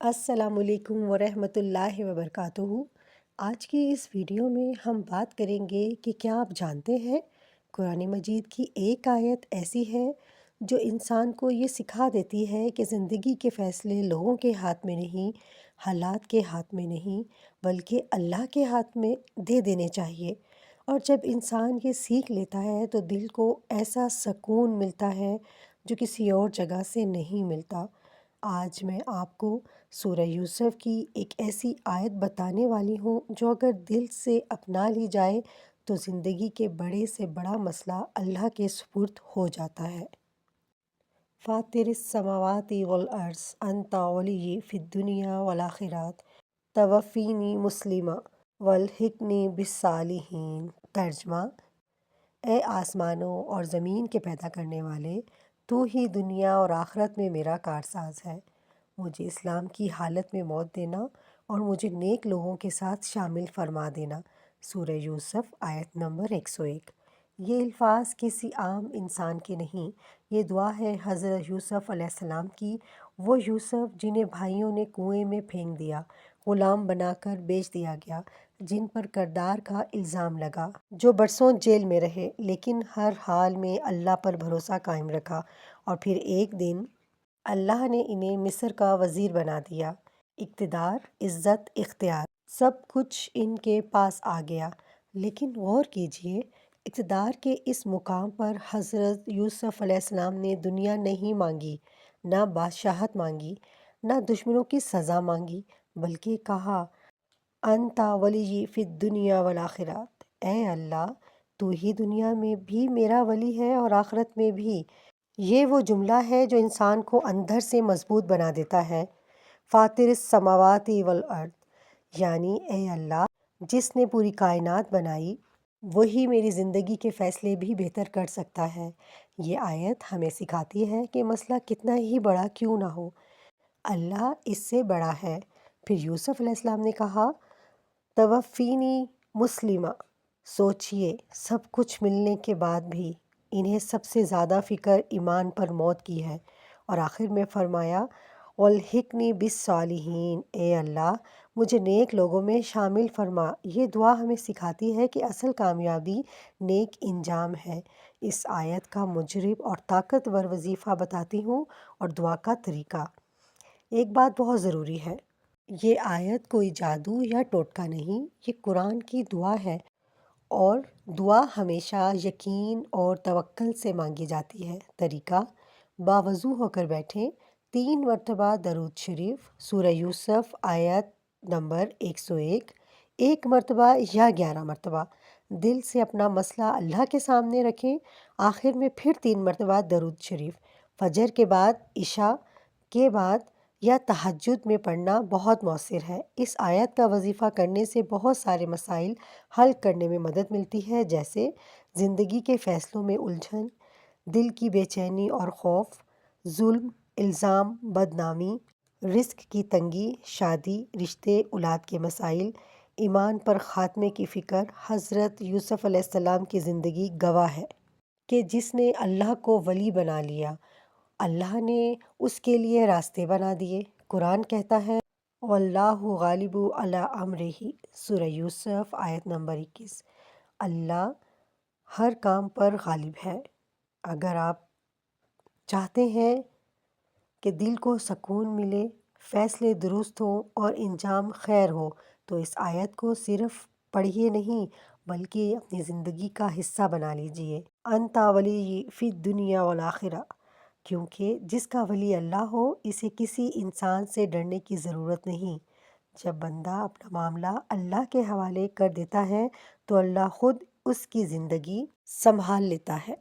السلام علیکم ورحمۃ اللہ وبرکاتہ۔ آج کی اس ویڈیو میں ہم بات کریں گے کہ کیا آپ جانتے ہیں قرآن مجید کی ایک آیت ایسی ہے جو انسان کو یہ سکھا دیتی ہے کہ زندگی کے فیصلے لوگوں کے ہاتھ میں نہیں، حالات کے ہاتھ میں نہیں، بلکہ اللہ کے ہاتھ میں دے دینے چاہیے۔ اور جب انسان یہ سیکھ لیتا ہے تو دل کو ایسا سکون ملتا ہے جو کسی اور جگہ سے نہیں ملتا۔ آج میں آپ کو سورہ یوسف کی ایک ایسی آیت بتانے والی ہوں جو اگر دل سے اپنا لی جائے تو زندگی کے بڑے سے بڑا مسئلہ اللہ کے سپرد ہو جاتا ہے۔ فاطر السماوات والارض انت ولی فی الدنیا والآخرات توفینی مسلمہ والحقنی بالصالحین۔ ترجمہ: اے آسمانوں اور زمین کے پیدا کرنے والے، تو ہی دنیا اور آخرت میں میرا کارساز ہے۔ مجھے اسلام کی حالت میں موت دینا اور مجھے نیک لوگوں کے ساتھ شامل فرما دینا۔ سورہ یوسف آیت نمبر 101۔ یہ الفاظ کسی عام انسان کے نہیں، یہ دعا ہے حضرت یوسف علیہ السلام کی۔ وہ یوسف جنہیں بھائیوں نے کنویں میں پھینک دیا، غلام بنا کر بیچ دیا گیا، جن پر کردار کا الزام لگا، جو برسوں جیل میں رہے لیکن ہر حال میں اللہ پر بھروسہ قائم رکھا، اور پھر ایک دن اللہ نے انہیں مصر کا وزیر بنا دیا۔ اقتدار، عزت، اختیار سب کچھ ان کے پاس آ گیا، لیکن غور کیجئے، اقتدار کے اس مقام پر حضرت یوسف علیہ السلام نے دنیا نہیں مانگی، نہ بادشاہت مانگی، نہ دشمنوں کی سزا مانگی، بلکہ کہا انت ولی فی الدنیا والآخرات۔ اے اللہ، تو ہی دنیا میں بھی میرا ولی ہے اور آخرت میں بھی۔ یہ وہ جملہ ہے جو انسان کو اندر سے مضبوط بنا دیتا ہے۔ فاطر السماوات والارض، یعنی اے اللہ جس نے پوری کائنات بنائی، وہی میری زندگی کے فیصلے بھی بہتر کر سکتا ہے۔ یہ آیت ہمیں سکھاتی ہے کہ مسئلہ کتنا ہی بڑا کیوں نہ ہو، اللہ اس سے بڑا ہے۔ پھر یوسف علیہ السلام نے کہا توفینی مسلمہ۔ سوچئے، سب کچھ ملنے کے بعد بھی انہیں سب سے زیادہ فکر ایمان پر موت کی ہے، اور آخر میں فرمایا والحقنی بالصالحین۔ اے اللہ، مجھے نیک لوگوں میں شامل فرما۔ یہ دعا ہمیں سکھاتی ہے کہ اصل کامیابی نیک انجام ہے۔ اس آیت کا مجرب اور طاقتور وظیفہ بتاتی ہوں اور دعا کا طریقہ۔ ایک بات بہت ضروری ہے، یہ آیت کوئی جادو یا ٹوٹکا نہیں، یہ قرآن کی دعا ہے، اور دعا ہمیشہ یقین اور توکل سے مانگی جاتی ہے۔ طریقہ: باوضو ہو کر بیٹھیں، 3 مرتبہ درود شریف، سورہ یوسف آیت نمبر 101، 1 مرتبہ یا 11 مرتبہ۔ دل سے اپنا مسئلہ اللہ کے سامنے رکھیں، آخر میں پھر 3 مرتبہ درود شریف۔ فجر کے بعد، عشاء کے بعد یا تہجد میں پڑھنا بہت مؤثر ہے۔ اس آیت کا وظیفہ کرنے سے بہت سارے مسائل حل کرنے میں مدد ملتی ہے، جیسے زندگی کے فیصلوں میں الجھن، دل کی بے چینی اور خوف، ظلم، الزام، بدنامی، رزق کی تنگی، شادی، رشتے، اولاد کے مسائل، ایمان پر خاتمے کی فکر۔ حضرت یوسف علیہ السلام کی زندگی گواہ ہے کہ جس نے اللہ کو ولی بنا لیا، اللہ نے اس کے لیے راستے بنا دیے۔ قرآن کہتا ہے واللہ غالب علی امرہ، سورہ یوسف آیت نمبر 21۔ اللہ ہر کام پر غالب ہے۔ اگر آپ چاہتے ہیں کہ دل کو سکون ملے، فیصلے درست ہوں اور انجام خیر ہو، تو اس آیت کو صرف پڑھیے نہیں بلکہ اپنی زندگی کا حصہ بنا لیجئے۔ انت ولی فی الدنیا والآخرہ، کیونکہ جس کا ولی اللہ ہو، اسے کسی انسان سے ڈرنے کی ضرورت نہیں۔ جب بندہ اپنا معاملہ اللہ کے حوالے کر دیتا ہے تو اللہ خود اس کی زندگی سنبھال لیتا ہے۔